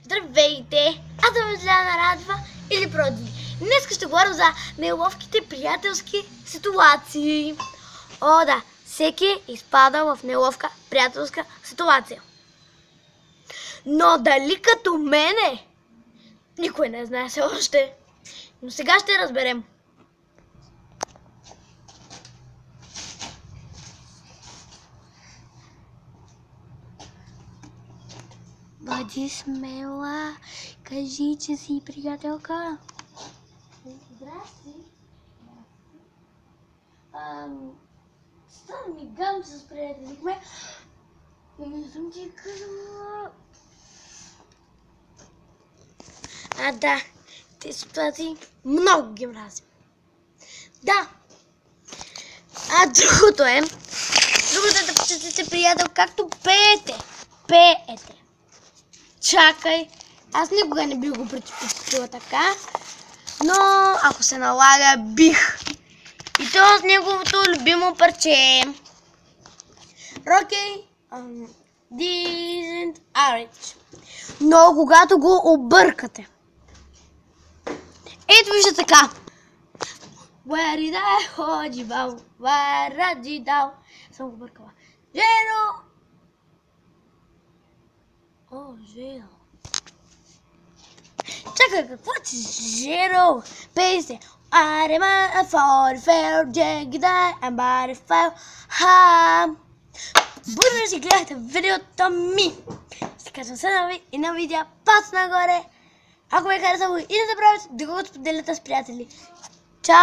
Здравейте! Аз съм Желяна Радва или Проди. Днес ще говоря за неловките приятелски ситуации. О, да, всеки изпада в неловка приятелска ситуация. Но дали като мене? Никой не знае все още. Но сега ще разберем. Бъди смела, кажи, че си приятелка. Здрасти. Стана ми гам, че се сприятелихме. Не съм ти казала. Да, тези ситуации много ги мразим. Да. Другото е да впечатлите приятел, както пеете. Пеете. Чакай, аз никога не бих го предпочитала така, но ако се налага, бих. И то с неговото любимо парче. Rocky Decent Average. Но когато го объркате. Ето вижте така. Where did I hold you down? Where did you down? Съм го объркала. Zero. О, Жено. Чакай, какво ти Жено? Пей се. Арема, фор, фер, джегидай, амбари, фел, хам. Благодаря, че гледахте видеото ми. Се казвам се и на видео пас нагоре. Ако ме харесало и не забравяйте да го споделяте с приятели. Чао!